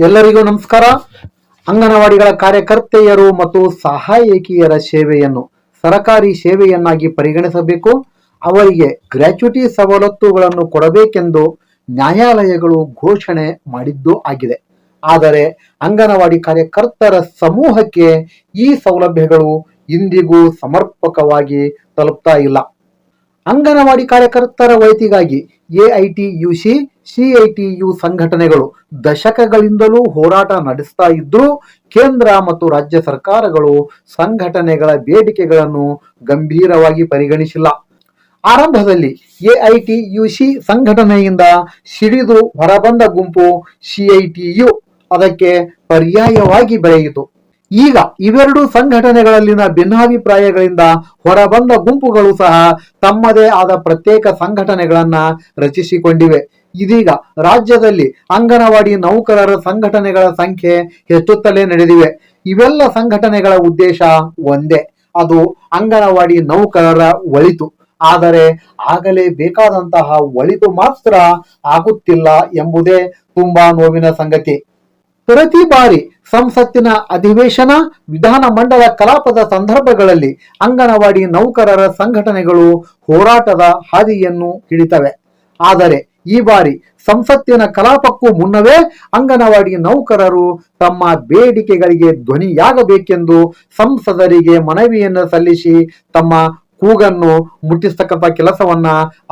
ಎಲ್ಲರಿಗೂ ನಮಸ್ಕಾರ. ಅಂಗನವಾಡಿಗಳ ಕಾರ್ಯಕರ್ತೆಯರು ಮತ್ತು ಸಹಾಯಕಿಯರ ಸೇವೆಯನ್ನು ಸರಕಾರಿ ಸೇವೆಯನ್ನಾಗಿ ಪರಿಗಣಿಸಬೇಕು. ಅವರಿಗೆ ಗ್ರ್ಯಾಚ್ಯುಟಿ ಸವಲತ್ತುಗಳನ್ನು ಕೊಡಬೇಕೆಂದು ನ್ಯಾಯಾಲಯಗಳು ಘೋಷಣೆ ಮಾಡಿದ್ದೂ ಆಗಿದೆ. ಆದರೆ ಅಂಗನವಾಡಿ ಕಾರ್ಯಕರ್ತರ ಸಮೂಹಕ್ಕೆ ಈ ಸೌಲಭ್ಯಗಳು ಇಂದಿಗೂ ಸಮರ್ಪಕವಾಗಿ ತಲುಪ್ತಾ ಇಲ್ಲ. ಅಂಗನವಾಡಿ ಕಾರ್ಯಕರ್ತರ ಒಳಿತಿಗಾಗಿ ಎಐಟಿಯುಸಿ, ಸಿಐಟಿಯು ಸಂಘಟನೆಗಳು ದಶಕಗಳಿಂದಲೂ ಹೋರಾಟ ನಡೆಸ್ತಾ ಇದ್ರೂ ಕೇಂದ್ರ ಮತ್ತು ರಾಜ್ಯ ಸರ್ಕಾರಗಳು ಸಂಘಟನೆಗಳ ಬೇಡಿಕೆಗಳನ್ನು ಗಂಭೀರವಾಗಿ ಪರಿಗಣಿಸಿಲ್ಲ. ಆರಂಭದಲ್ಲಿ ಎಐಟಿಯುಸಿ ಸಂಘಟನೆಯಿಂದ ಸಿಡಿದು ಹೊರಬಂದ ಗುಂಪು ಸಿಐಟಿಯು ಅದಕ್ಕೆ ಪರ್ಯಾಯವಾಗಿ ಬೆಳೆಯಿತು. ಈಗ ಇವೆರಡು ಸಂಘಟನೆಗಳಲ್ಲಿನ ಭಿನ್ನಾಭಿಪ್ರಾಯಗಳಿಂದ ಹೊರಬಂದ ಗುಂಪುಗಳು ಸಹ ತಮ್ಮದೇ ಆದ ಪ್ರತ್ಯೇಕ ಸಂಘಟನೆಗಳನ್ನ ರಚಿಸಿಕೊಂಡಿವೆ. ಇದೀಗ ರಾಜ್ಯದಲ್ಲಿ ಅಂಗನವಾಡಿ ನೌಕರರ ಸಂಘಟನೆಗಳ ಸಂಖ್ಯೆ ಹೆಚ್ಚುತ್ತಲೇ ನಡೆದಿವೆ. ಇವೆಲ್ಲ ಸಂಘಟನೆಗಳ ಉದ್ದೇಶ ಒಂದೇ, ಅದು ಅಂಗನವಾಡಿ ನೌಕರರ ಒಳಿತು. ಆದರೆ ಆಗಲೇ ಬೇಕಾದಂತಹ ಒಳಿತು ಮಾತ್ರ ಆಗುತ್ತಿಲ್ಲ ಎಂಬುದೇ ತುಂಬಾ ನೋವಿನ ಸಂಗತಿ. ಪ್ರತಿ ಬಾರಿ ಸಂಸತ್ತಿನ ಅಧಿವೇಶನ, ವಿಧಾನಮಂಡಲ ಕಲಾಪದ ಸಂದರ್ಭಗಳಲ್ಲಿ ಅಂಗನವಾಡಿ ನೌಕರರ ಸಂಘಟನೆಗಳು ಹೋರಾಟದ ಹಾದಿಯನ್ನು ಹಿಡಿತವೆ. ಆದರೆ ಈ ಬಾರಿ ಸಂಸತ್ತಿನ ಕಲಾಪಕ್ಕೂ ಮುನ್ನವೇ ಅಂಗನವಾಡಿ ನೌಕರರು ತಮ್ಮ ಬೇಡಿಕೆಗಳಿಗೆ ಧ್ವನಿಯಾಗಬೇಕೆಂದು ಸಂಸದರಿಗೆ ಮನವಿಯನ್ನು ಸಲ್ಲಿಸಿ ತಮ್ಮ ಕೂಗನ್ನು ಮುಟ್ಟಿಸ್ತಕ್ಕಂಥ ಕೆಲಸವನ್ನ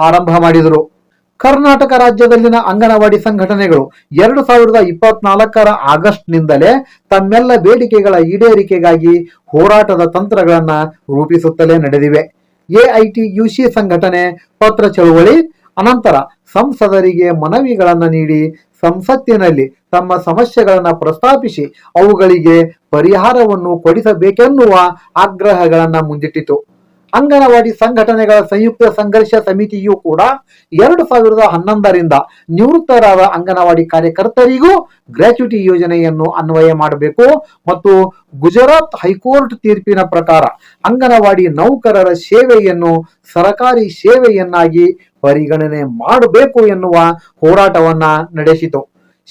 ಆರಂಭ ಮಾಡಿದರು. ಕರ್ನಾಟಕ ರಾಜ್ಯದಲ್ಲಿನ ಅಂಗನವಾಡಿ ಸಂಘಟನೆಗಳು 2024 ಆಗಸ್ಟ್ನಿಂದಲೇ ತಮ್ಮೆಲ್ಲ ಬೇಡಿಕೆಗಳ ಈಡೇರಿಕೆಗಾಗಿ ಹೋರಾಟದ ತಂತ್ರಗಳನ್ನ ರೂಪಿಸುತ್ತಲೇ ನಡೆದಿವೆ. ಎಐಟಿಯುಸಿ ಸಂಘಟನೆ ಪತ್ರ ಚಳುವಳಿ, ಅನಂತರ ಸಂಸದರಿಗೆ ಮನವಿಗಳನ್ನ ನೀಡಿ ಸಂಸತ್ತಿನಲ್ಲಿ ತಮ್ಮ ಸಮಸ್ಯೆಗಳನ್ನ ಪ್ರಸ್ತಾಪಿಸಿ ಅವುಗಳಿಗೆ ಪರಿಹಾರವನ್ನು ಕೊಡಿಸಬೇಕೆನ್ನುವ ಆಗ್ರಹಗಳನ್ನ ಮುಂದಿಟ್ಟಿತು. ಅಂಗನವಾಡಿ ಸಂಘಟನೆಗಳ ಸಂಯುಕ್ತ ಸಂಘರ್ಷ ಸಮಿತಿಯು ಕೂಡ 2011ರಿಂದ ನಿವೃತ್ತರಾದ ಅಂಗನವಾಡಿ ಕಾರ್ಯಕರ್ತರಿಗೂ ಗ್ರ್ಯಾಚ್ಯುಟಿ ಯೋಜನೆಯನ್ನು ಅನ್ವಯ ಮಾಡಬೇಕು ಮತ್ತು ಗುಜರಾತ್ ಹೈಕೋರ್ಟ್ ತೀರ್ಪಿನ ಪ್ರಕಾರ ಅಂಗನವಾಡಿ ನೌಕರರ ಸೇವೆಯನ್ನು ಸರಕಾರಿ ಸೇವೆಯನ್ನಾಗಿ ಪರಿಗಣನೆ ಮಾಡಬೇಕು ಎನ್ನುವ ಹೋರಾಟವನ್ನ ನಡೆಸಿತು.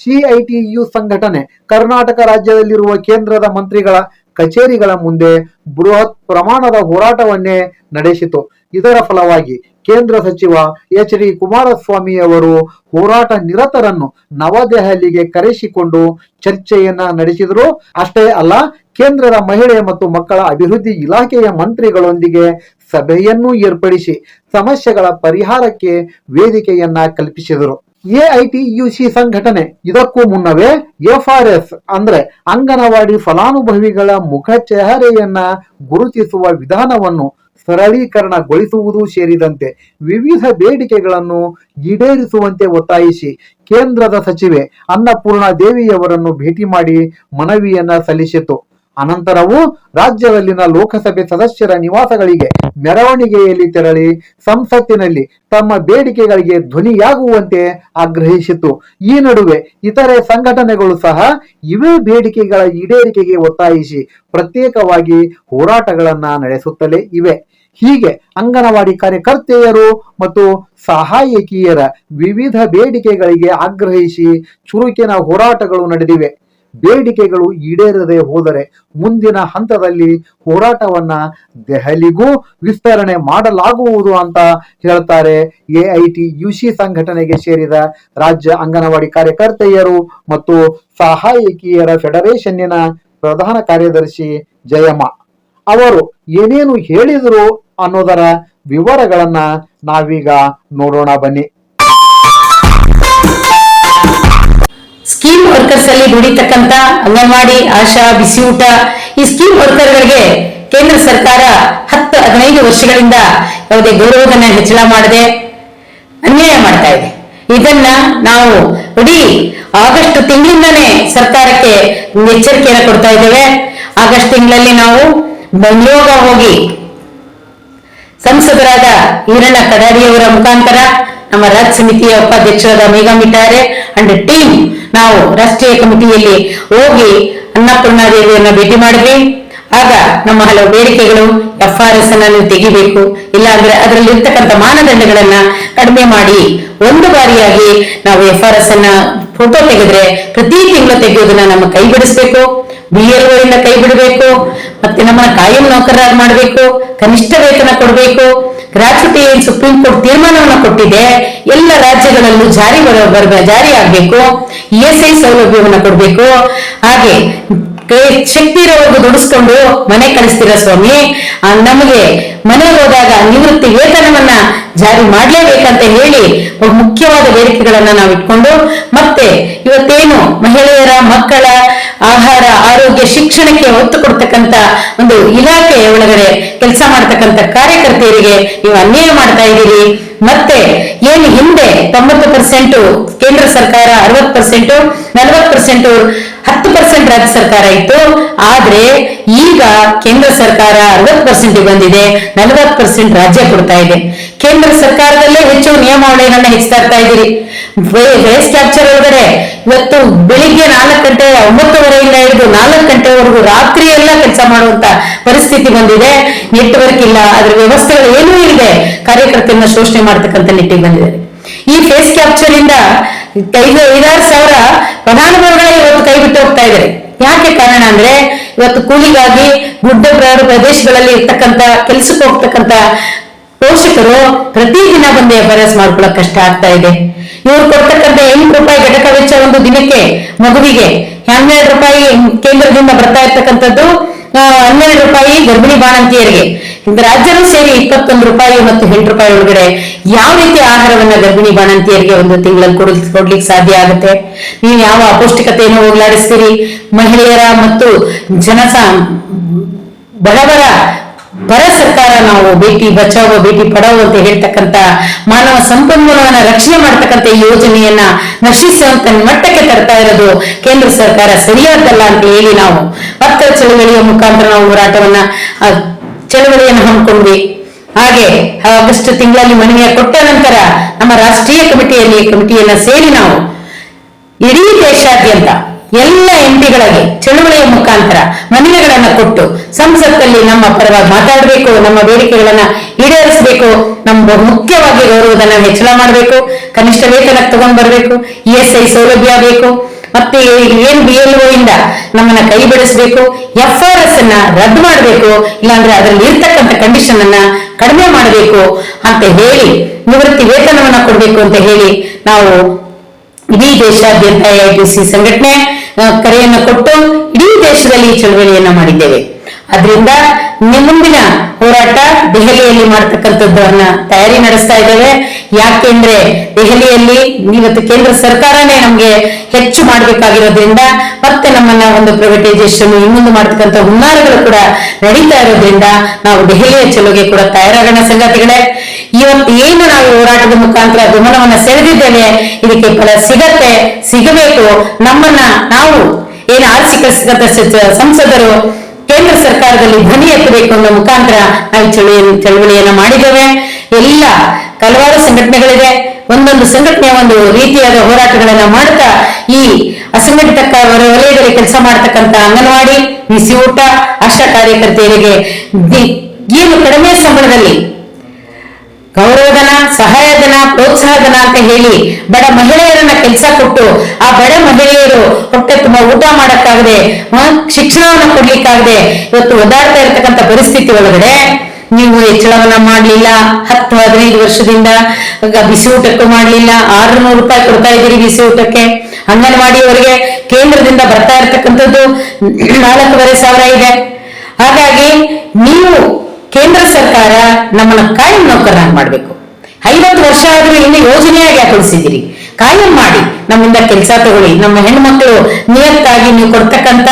ಸಿಐಟಿಯು ಸಂಘಟನೆ ಕರ್ನಾಟಕ ರಾಜ್ಯದಲ್ಲಿರುವ ಕೇಂದ್ರದ ಮಂತ್ರಿಗಳ ಕಚೇರಿಗಳ ಮುಂದೆ ಬೃಹತ್ ಪ್ರಮಾಣದ ಹೋರಾಟವನ್ನೇ ನಡೆಸಿತು. ಇದರ ಫಲವಾಗಿ ಕೇಂದ್ರ ಸಚಿವ ಎಚ್.ಡಿ. ಕುಮಾರಸ್ವಾಮಿ ಅವರು ಹೋರಾಟ ನಿರತರನ್ನು ನವದೆಹಲಿಗೆ ಕರೆಸಿಕೊಂಡು ಚರ್ಚೆಯನ್ನ ನಡೆಸಿದರು. ಅಷ್ಟೇ ಅಲ್ಲ, ಕೇಂದ್ರದ ಮಹಿಳೆ ಮತ್ತು ಮಕ್ಕಳ ಅಭಿವೃದ್ಧಿ ಇಲಾಖೆಯ ಮಂತ್ರಿಗಳೊಂದಿಗೆ ಸಭೆಯನ್ನು ಏರ್ಪಡಿಸಿ ಸಮಸ್ಯೆಗಳ ಪರಿಹಾರಕ್ಕೆ ವೇದಿಕೆಯನ್ನ ಕಲ್ಪಿಸಿದರು. ಎಐಟಿಯುಸಿ ಸಂಘಟನೆ ಇದಕ್ಕೂ ಮುನ್ನವೇ ಎಫ್ಆರ್ಎಸ್ ಅಂದ್ರೆ ಅಂಗನವಾಡಿ ಫಲಾನುಭವಿಗಳ ಮುಖ ಚೆಹರೆಯನ್ನ ಗುರುತಿಸುವ ವಿಧಾನವನ್ನು ಸರಳೀಕರಣಗೊಳಿಸುವುದು ಸೇರಿದಂತೆ ವಿವಿಧ ಬೇಡಿಕೆಗಳನ್ನು ಈಡೇರಿಸುವಂತೆ ಒತ್ತಾಯಿಸಿ ಕೇಂದ್ರದ ಸಚಿವೆ ಅನ್ನಪೂರ್ಣಾ ದೇವಿಯವರನ್ನು ಭೇಟಿ ಮಾಡಿ ಮನವಿಯನ್ನ ಸಲ್ಲಿಸಿತು. ಅನಂತರವೂ ರಾಜ್ಯದಲ್ಲಿನ ಲೋಕಸಭೆ ಸದಸ್ಯರ ನಿವಾಸಗಳಿಗೆ ಮೆರವಣಿಗೆಯಲ್ಲಿ ತೆರಳಿ ಸಂಸತ್ತಿನಲ್ಲಿ ತಮ್ಮ ಬೇಡಿಕೆಗಳಿಗೆ ಧ್ವನಿಯಾಗುವಂತೆ ಆಗ್ರಹಿಸಿತು. ಈ ನಡುವೆ ಇತರೆ ಸಂಘಟನೆಗಳು ಸಹ ಇವೇ ಬೇಡಿಕೆಗಳ ಈಡೇರಿಕೆಗೆ ಒತ್ತಾಯಿಸಿ ಪ್ರತ್ಯೇಕವಾಗಿ ಹೋರಾಟಗಳನ್ನ ನಡೆಸುತ್ತಲೇ ಇವೆ. ಹೀಗೆ ಅಂಗನವಾಡಿ ಕಾರ್ಯಕರ್ತೆಯರು ಮತ್ತು ಸಹಾಯಕಿಯರ ವಿವಿಧ ಬೇಡಿಕೆಗಳಿಗೆ ಆಗ್ರಹಿಸಿ ಚುರುಕಿನ ಹೋರಾಟಗಳು ನಡೆದಿವೆ. ಬೇಡಿಕೆಗಳು ಈಡೇರದೆ ಹೋದರೆ ಮುಂದಿನ ಹಂತದಲ್ಲಿ ಹೋರಾಟವನ್ನ ದೆಹಲಿಗೂ ವಿಸ್ತರಣೆ ಮಾಡಲಾಗುವುದು ಅಂತ ಹೇಳ್ತಾರೆ ಎಐಟಿಯುಸಿ ಸಂಘಟನೆಗೆ ಸೇರಿದ ರಾಜ್ಯ ಅಂಗನವಾಡಿ ಕಾರ್ಯಕರ್ತೆಯರು ಮತ್ತು ಸಹಾಯಕಿಯರ ಫೆಡರೇಷನ್ನಿನ ಪ್ರಧಾನ ಕಾರ್ಯದರ್ಶಿ ಜಯಮ್ಮ. ಅವರು ಏನೇನು ಹೇಳಿದರು ಅನ್ನೋದರ ವಿವರಗಳನ್ನ ನಾವೀಗ ನೋಡೋಣ ಬನ್ನಿ. ಸ್ಕೀಮ್ ವರ್ಕರ್ಸ್ ಅಲ್ಲಿ ದುಡಿತಕ್ಕಂತ ಅಂಗನವಾಡಿ, ಆಶಾ, ಬಿಸಿಯೂಟ ಈ ಸ್ಕೀಮ್ ವರ್ಕರ್ಗಳಿಗೆ ಕೇಂದ್ರ ಸರ್ಕಾರ 10-15 ವರ್ಷಗಳಿಂದ ಯಾವುದೇ ಗೌರವಧನ ಹೆಚ್ಚಳ ಮಾಡದೆ ಅನ್ಯಾಯ ಮಾಡ್ತಾ ಇದೆ. ಇದನ್ನ ನಾವು ಇಡೀ ಆಗಸ್ಟ್ ತಿಂಗಳಿಂದಾನೇ ಸರ್ಕಾರಕ್ಕೆ ಎಚ್ಚರಿಕೆಯನ್ನು ಕೊಡ್ತಾ ಇದ್ದೇವೆ. ಆಗಸ್ಟ್ ತಿಂಗಳಲ್ಲಿ ನಾವು ನಿಯೋಗ ಹೋಗಿ ಸಂಸದರಾದ ಈರಣ್ಣ ಕಡಾಡಿಯವರ ಮುಖಾಂತರ ನಮ್ಮ ರಾಜ್ಯ ಸಮಿತಿಯ ಉಪಾಧ್ಯಕ್ಷರಾದ ಮೇಘಾ ಮಿಟಾರೆ ಅಂಡ್ ಟೀಮ್ ನಾವು ರಾಷ್ಟ್ರೀಯ ಕಮಿಟಿಯಲ್ಲಿ ಹೋಗಿ ಅನ್ನಪೂರ್ಣಾ ದೇವಿಯನ್ನ ಭೇಟಿ ಮಾಡಿದ್ವಿ. ಆಗ ನಮ್ಮ ಹಲವು ಬೇಡಿಕೆಗಳು ಎಫ್ಆರ್ಎಸ್ ಅನ್ನ ನೀವು ತೆಗಿಬೇಕು, ಇಲ್ಲಾಂದ್ರೆ ಅದರಲ್ಲಿ ಇರ್ತಕ್ಕಂಥ ಮಾನದಂಡಗಳನ್ನ ಕಡಿಮೆ ಮಾಡಿ ಒಂದು ಬಾರಿಯಾಗಿ ನಾವು ಎಫ್ಆರ್ಎಸ್ ಅನ್ನ ಫೋಟೋ ತೆಗೆದ್ರೆ ಪ್ರತಿ ತಿಂಗಳು ತೆಗೆಯೋದನ್ನ ನಮ್ಮ ಕೈ ಬಿಡಿಸ್ಬೇಕು. BLO ಇಂದ ಕೈ ಬಿಡಬೇಕು. ಮತ್ತೆ ನಮ್ಮನ್ನ ಕಾಯಂ ನೌಕರರಾಗಿ ಮಾಡಬೇಕು. ಕನಿಷ್ಠ ವೇತನ ಕೊಡಬೇಕು. ಗ್ರಾಚ್ಯುಟಿ ಸುಪ್ರೀಂ ಕೋರ್ಟ್ ತೀರ್ಮಾನವನ್ನ ಕೊಟ್ಟಿದೆ, ಎಲ್ಲ ರಾಜ್ಯಗಳಲ್ಲೂ ಜಾರಿ ಆಗ್ಬೇಕು. ESI ಸೌಲಭ್ಯವನ್ನ ಕೊಡ್ಬೇಕು. ಹಾಗೆ ಶಕ್ತಿ ಇರೋವರೆಗೂ ದುಡಿಸ್ಕೊಂಡು ಮನೆ ಕಳಿಸ್ತೀರ ಸ್ವಾಮಿ, ನಮಗೆ ಮನೆಗೆ ಹೋದಾಗ ನಿವೃತ್ತಿ ವೇತನವನ್ನ ಜಾರಿ ಮಾಡ್ಲೇಬೇಕಂತ ಹೇಳಿ ಮುಖ್ಯವಾದ ಬೇಡಿಕೆಗಳನ್ನ ನಾವು ಇಟ್ಕೊಂಡು, ಮತ್ತೆ ಇವತ್ತೇನು ಮಹಿಳೆಯರ ಮಕ್ಕಳ ಆಹಾರ ಆರೋಗ್ಯ ಶಿಕ್ಷಣಕ್ಕೆ ಒತ್ತು ಕೊಡ್ತಕ್ಕಂತ ಒಂದು ಇಲಾಖೆ ಒಳಗಡೆ ಕೆಲಸ ಮಾಡ್ತಕ್ಕಂಥ ಕಾರ್ಯಕರ್ತೆಯರಿಗೆ ನೀವು ಅನ್ಯಾಯ ಮಾಡ್ತಾ ಇದ್ದೀರಿ. ಮತ್ತೆ ಏನು ಹಿಂದೆ 90% ಕೇಂದ್ರ ಸರ್ಕಾರ, 60%, 40%, 10% ರಾಜ್ಯ ಸರ್ಕಾರ ಇತ್ತು. ಆದ್ರೆ ಈಗ ಕೇಂದ್ರ ಸರ್ಕಾರ 60% ಬಂದಿದೆ, 40% ರಾಜ್ಯ ಕೊಡ್ತಾ ಇದೆ. ಕೇಂದ್ರ ಸರ್ಕಾರದಲ್ಲೇ ಹೆಚ್ಚು ನಿಯಮಾವಳಿಗಳನ್ನ ಹೆಚ್ಚಿಸ್ತಾ ಇರ್ತಾ ಇದ್ದೀರಿ. ವೇಸ್ಟ್ ಕ್ಯಾಪ್ಚರ್ ಒಳಗಡೆ ಇವತ್ತು ಬೆಳಿಗ್ಗೆ 4 ಗಂಟೆ 9:30 ಹಿಡಿದು 4 ಗಂಟೆವರೆಗೂ ರಾತ್ರಿ ಎಲ್ಲ ಕೆಲಸ ಮಾಡುವಂತ ಪರಿಸ್ಥಿತಿ ಬಂದಿದೆ. ನೆಟ್ವರ್ಕ್ ಇಲ್ಲ, ಅದ್ರ ವ್ಯವಸ್ಥೆಗಳು ಏನೂ ಇಲ್ಲದೆ ಕಾರ್ಯಕರ್ತರನ್ನ ಶೋಷಣೆ ಮಾಡ್ತಕ್ಕಂಥ ನಿಟ್ಟಿಗೆ ಬಂದಿದೆ. ಈ ಫೇಸ್ ಕ್ಯಾಪ್ಚರ್ ಇಂದ 5,000-6,000 ಫಲಾನುಭವಿಗಳೇ ಇವತ್ತು ಕೈ ಬಿಟ್ಟು ಹೋಗ್ತಾ ಇದ್ದಾರೆ. ಯಾಕೆ ಕಾರಣ ಅಂದ್ರೆ ಇವತ್ತು ಕೂಲಿಗಾಗಿ ಗುಡ್ಡ ಪ್ರದೇಶಗಳಲ್ಲಿ ಇರ್ತಕ್ಕಂಥ ಕೆಲ್ಸಕ್ಕೆ ಹೋಗ್ತಕ್ಕಂಥ ಪೋಷಕರು ಪ್ರತಿದಿನ ಬಂದು FRS ಮಾಡ್ಕೊಳ್ಳೋಕೆ ಕಷ್ಟ ಆಗ್ತಾ ಇದೆ. ಇವ್ರು ಕೊಡ್ತಕ್ಕಂಥ 8 ರೂಪಾಯಿ ಘಟಕ ವೆಚ್ಚ ಒಂದು ದಿನಕ್ಕೆ ಮಗುವಿಗೆ, 12 ರೂಪಾಯಿ ಕೇಂದ್ರದಿಂದ ಬರ್ತಾ ಇರ್ತಕ್ಕಂಥದ್ದು, 12 ರೂಪಾಯಿ ಗರ್ಭಿಣಿ ಬಾಣಂತಿಯರಿಗೆ, ರಾಜ್ಯನೂ ಸೇರಿ 21 ರೂಪಾಯಿ ಮತ್ತು 8 ರೂಪಾಯಿ ಒಳಗಡೆ ಯಾವ ರೀತಿ ಆಹಾರವನ್ನ ಗರ್ಭಿಣಿ ಬಾಣಂತಿಯರಿಗೆ ಒಂದು ತಿಂಗಳಲ್ಲಿ ಕೊಡ್ಲಿಕ್ಕೆ ಸಾಧ್ಯ ಆಗುತ್ತೆ? ನೀವು ಯಾವ ಅಪೌಷ್ಟಿಕತೆಯನ್ನು ಹೋಗ್ಲಾಡಿಸ್ತೀರಿ? ಮಹಿಳೆಯರ ಮತ್ತು ಬಡವರ ಪರ ಸರ್ಕಾರ ನಾವು ಬೇಟಿ ಬಚಾವೋ ಬೇಟಿ ಪಡಾವೋ ಅಂತ ಹೇಳ್ತಕ್ಕಂತ ಮಾನವ ಸಂಪನ್ಮೂಲವನ್ನ ರಕ್ಷಣೆ ಮಾಡ್ತಕ್ಕಂಥ ಈ ಯೋಜನೆಯನ್ನ ನಶಿಸುವಂತ ಮಟ್ಟಕ್ಕೆ ತರ್ತಾ ಇರೋದು ಕೇಂದ್ರ ಸರ್ಕಾರ ಸರಿಯಾದಲ್ಲ ಅಂತ ಹೇಳಿ ನಾವು ಮತ್ತೆ ಚಳವಳಿಯ ಮುಖಾಂತರ ನಾವು ಚಳವಳಿಯನ್ನು ಹಮ್ಮಿಕೊಂಡ್ವಿ. ಹಾಗೆ ಆಗಸ್ಟ್ ತಿಂಗಳಲ್ಲಿ ಮನವಿಯ ಕೊಟ್ಟ ನಂತರ ನಮ್ಮ ರಾಷ್ಟ್ರೀಯ ಕಮಿಟಿಯನ್ನ ಸೇರಿ ನಾವು ಇಡೀ ದೇಶಾದ್ಯಂತ ಎಲ್ಲ ಎಂಪಿಗಳಿಗೆ ಚಳುವಳಿಯ ಮುಖಾಂತರ ಮನವಿಗಳನ್ನ ಕೊಟ್ಟು ಸಂಸತ್ತಲ್ಲಿ ನಮ್ಮ ಪರವಾಗಿ ಮಾತಾಡಬೇಕು, ನಮ್ಮ ಬೇಡಿಕೆಗಳನ್ನ ಈಡೇರಿಸಬೇಕು, ನಮ್ಮ ಮುಖ್ಯವಾಗಿ ಗೌರವಧನ ಹೆಚ್ಚಳ ಮಾಡಬೇಕು, ಕನಿಷ್ಠ ವೇತನ ತಗೊಂಡ್ ಬರ್ಬೇಕು, ESI ಸೌಲಭ್ಯ ಬೇಕು, ಮತ್ತೆ ಏನ್ BLO ಇಂದ ನಮ್ಮನ್ನ ಕೈ ಬಿಡಿಸ್ಬೇಕು, FRS ಅನ್ನ ರದ್ದು ಮಾಡಬೇಕು, ಇಲ್ಲಾಂದ್ರೆ ಅದರಲ್ಲಿ ಇರ್ತಕ್ಕಂಥ ಕಂಡೀಷನ್ ಅನ್ನ ಕಡಿಮೆ ಮಾಡಬೇಕು ಅಂತ ಹೇಳಿ ನಿವೃತ್ತಿ ವೇತನವನ್ನ ಕೊಡ್ಬೇಕು ಅಂತ ಹೇಳಿ ನಾವು ಇಡೀ ದೇಶಾದ್ಯಂತ AITC ಸಂಘಟನೆ ಕರೆಯನ್ನು ಕೊಟ್ಟು ಇಡೀ ದೇಶದಲ್ಲಿ ಚಳವಳಿಯನ್ನ ಮಾಡಿದ್ದೇವೆ. ಅದರಿಂದ ಮುಂದಿನ ಹೋರಾಟ ದೆಹಲಿಯಲ್ಲಿ ಮಾಡತಕ್ಕಂಥದ್ದನ್ನ ತಯಾರಿ ನಡೆಸ್ತಾ ಇದ್ದೇವೆ. ಯಾಕೆಂದ್ರೆ ದೆಹಲಿಯಲ್ಲಿ ಇವತ್ತು ಕೇಂದ್ರ ಸರ್ಕಾರನೇ ನಮ್ಗೆ ಹೆಚ್ಚು ಮಾಡ್ಬೇಕಾಗಿರೋದ್ರಿಂದ, ಮತ್ತೆ ನಮ್ಮನ್ನ ಒಂದು ಪ್ರೈವೇಟೈಸೇಷನ್ ಇನ್ನೊಂದು ಮಾಡ್ತಕ್ಕಂಥ ಹುನ್ನಾರಗಳು ಕೂಡ ನಡೀತಾ ಇರೋದ್ರಿಂದ ನಾವು ದೆಹಲಿಯ ಚಲೋಗೆ ಕೂಡ ತಯಾರಾಗೋಣ ಸಂಗತಿಗಳೇ. ಇವತ್ತು ಏನು ನಾವು ಹೋರಾಟದ ಮುಖಾಂತರ ಗಮನವನ್ನ ಸೆಳೆದಿದ್ದೇವೆ, ಇದಕ್ಕೆ ಫಲ ಸಿಗಬೇಕು. ನಮ್ಮನ್ನ ನಾವು ಏನು ಆರಿಸಿ ಸಂಸದರು ಕೇಂದ್ರ ಸರ್ಕಾರದಲ್ಲಿ ಧ್ವನಿ ಎತ್ತಬೇಕು ಅನ್ನೋ ಮುಖಾಂತರ ನಾವು ಚಳವಳಿಯನ್ನ ಮಾಡಿದ್ದೇವೆ. ಎಲ್ಲ ಹಲವಾರು ಸಂಘಟನೆಗಳಿದೆ. ಒಂದೊಂದು ಸಂಘಟನೆ ಒಂದು ರೀತಿಯಾದ ಹೋರಾಟಗಳನ್ನ ಮಾಡ್ತಾ ಈ ಅಸಂಘಟಿತ ವಲಯದಲ್ಲಿ ಕೆಲಸ ಮಾಡ್ತಕ್ಕಂಥ ಅಂಗನವಾಡಿ, ಬಿಸಿ ಊಟ, ಆಶಾ ಕಾರ್ಯಕರ್ತೆಯರಿಗೆ ಏನು ಕಡಿಮೆ ಸಂಬಳದಲ್ಲಿ ಗೌರವಧನ, ಸಹಾಯಧನ, ಪ್ರೋತ್ಸಾಹಧನ ಅಂತ ಹೇಳಿ ಬಡ ಮಹಿಳೆಯರನ್ನ ಕೆಲಸ ಕೊಟ್ಟು ಆ ಬಡ ಮಹಿಳೆಯರು ಹೊಟ್ಟೆ ತುಂಬಾ ಊಟ ಮಾಡಕ್ಕಾಗದೆ, ಶಿಕ್ಷಣವನ್ನ ಕೊಡ್ಲಿಕ್ಕಾಗದೆ ಇವತ್ತು ಒದ್ದಾಡ್ತಾ ಇರ್ತಕ್ಕಂಥ ಪರಿಸ್ಥಿತಿ ಒಳಗಡೆ ನೀವು ಹೆಚ್ಚಳವನ್ನ ಮಾಡ್ಲಿಲ್ಲ. 10-15 ವರ್ಷದಿಂದ ಬಿಸಿ ಊಟಕ್ಕೂ ಮಾಡ್ಲಿಲ್ಲ. 600 ರೂಪಾಯಿ ಕೊಡ್ತಾ ಇದ್ದೀರಿ ಬಿಸಿ ಊಟಕ್ಕೆ. ಅಂಗನವಾಡಿಯವರಿಗೆ ಕೇಂದ್ರದಿಂದ ಬರ್ತಾ ಇರ್ತಕ್ಕಂಥದ್ದು 4,500 ಇದೆ. ಹಾಗಾಗಿ ನೀವು ಕೇಂದ್ರ ಸರ್ಕಾರ ನಮ್ಮನ್ನ ಕಾಯಂ ನೌಕರರಾಗಿ ಮಾಡ್ಬೇಕು. 50 ವರ್ಷ ಆದ್ರೂ ಇನ್ನು ಯೋಜನೆಯಾಗಿ ಹಾಕೊಳಿಸಿದ್ದೀರಿ, ಕಾಯಂ ಮಾಡಿ ನಮ್ಮಿಂದ ಕೆಲಸ ತಗೊಳ್ಳಿ. ನಮ್ಮ ಹೆಣ್ಮಕ್ಳು ನಿಯತ್ತಾಗಿ ನೀವು ಕೊಡ್ತಕ್ಕಂತ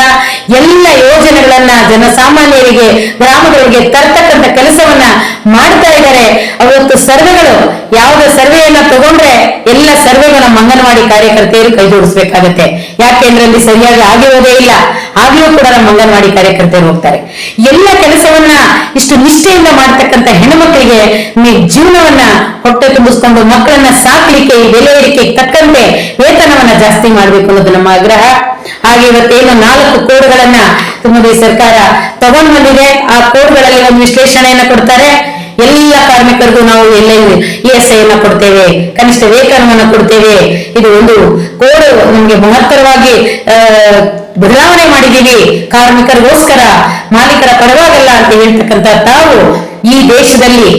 ಎಲ್ಲ ಯೋಜನೆಗಳನ್ನ ಜನಸಾಮಾನ್ಯರಿಗೆ ಗ್ರಾಮಗಳಿಗೆ ತರ್ತಕ್ಕಂಥ ಕೆಲಸವನ್ನ ಮಾಡ್ತಾ ಇದ್ದಾರೆ. ಅವತ್ತು ಸರ್ವೆಗಳು ಯಾವುದೇ ಸರ್ವೆಯನ್ನ ತಗೊಂಡ್ರೆ ಎಲ್ಲ ಸರ್ವೆಗೂ ನಮ್ಮ ಅಂಗನವಾಡಿ ಕಾರ್ಯಕರ್ತೆಯರು ಕೈ ಜೋಡಿಸ್ಬೇಕಾಗತ್ತೆ. ಯಾಕೆಂದ್ರೆ ಅಲ್ಲಿ ಸರಿಯಾಗಿ ಆಗಿರೋದೇ ಇಲ್ಲ. ಆಗ್ಲೂ ಕೂಡ ನಮ್ಮ ಅಂಗನವಾಡಿ ಕಾರ್ಯಕರ್ತೆಯರು ಹೋಗ್ತಾರೆ. ಎಲ್ಲ ಕೆಲಸವನ್ನ ಇಷ್ಟು ನಿಷ್ಠೆಯಿಂದ ಮಾಡ್ತಕ್ಕಂಥ ಹೆಣ್ಮಕ್ಳಿಗೆ ಜೀವನವನ್ನ ಹೊಟ್ಟೆ ತುಂಬಿಸ್ಕೊಂಡು ಮಕ್ಕಳನ್ನ ಸಾಕ್ಲಿಕ್ಕೆ ಈ ಬೆಲೆ ಏರಿಕೆಗೆ ತಕ್ಕಂತೆ ವೇತನವನ್ನ ಜಾಸ್ತಿ ಮಾಡ್ಬೇಕು ಅನ್ನೋದು ನಮ್ಮ ಆಗ್ರಹ. ಹಾಗೆ ಇವತ್ತೇನು 4 ಕೋಡ್ಗಳನ್ನ ಮೋದಿ ಸರ್ಕಾರ ತಗೊಂಡ್ ಬಂದಿದೆ. ಆ ಕೋಡ್ಗಳಲ್ಲಿ ಒಂದು ವಿಶ್ಲೇಷಣೆಯನ್ನ ಕೊಡ್ತಾರೆ. ಎಲ್ಲ ಕಾರ್ಮಿಕರಿಗೂ ನಾವು ಎಲ್ಲ ESI ಅನ್ನ ಕೊಡ್ತೇವೆ, ಕನಿಷ್ಠ ವೇತನವನ್ನು ಕೊಡ್ತೇವೆ. ಇದು ಒಂದು ಕೋಡ್ ನಮ್ಗೆ ಮಹತ್ತರವಾಗಿ ಬದಲಾವಣೆ ಮಾಡಿದೀವಿ, ಕಾರ್ಮಿಕರಿಗೋಸ್ಕರ, ಮಾಲೀಕರ ಪರವಾಗಲ್ಲ ಅಂತ ಹೇಳ್ತಕ್ಕಂಥ ತಾವು ಈ ದೇಶದಲ್ಲಿ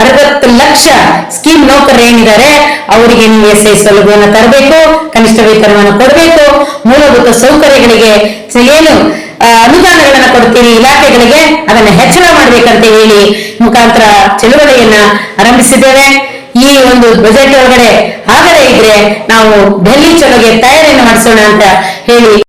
60 ಲಕ್ಷ ಸ್ಕೀಮ್ ನೌಕರರು ಏನಿದ್ದಾರೆ ಅವರಿಗೆ ನೀವು ESI ಸೌಲಭ್ಯವನ್ನು ತರಬೇಕು, ಕನಿಷ್ಠ ವೇತನವನ್ನು ಕೊಡಬೇಕು, ಮೂಲಭೂತ ಸೌಕರ್ಯಗಳಿಗೆ ಏನು ಅನುದಾನಗಳನ್ನ ಕೊಡ್ತೀರಿ ಇಲಾಖೆಗಳಿಗೆ ಅದನ್ನ ಹೆಚ್ಚಳ ಮಾಡ್ಬೇಕಂತ ಹೇಳಿ ಮುಖಾಂತರ ಚಳುವಳಿಯನ್ನ ಆರಂಭಿಸಿದ್ದೇವೆ. ಈ ಒಂದು ಬಜೆಟ್ ಒಳಗಡೆ ಆಗದೇ ಇದ್ರೆ ನಾವು ಡೆಲ್ಲಿ ಚಲೋಗೆ ತಯಾರಿಯನ್ನು ಮಾಡಿಸೋಣ ಅಂತ ಹೇಳಿ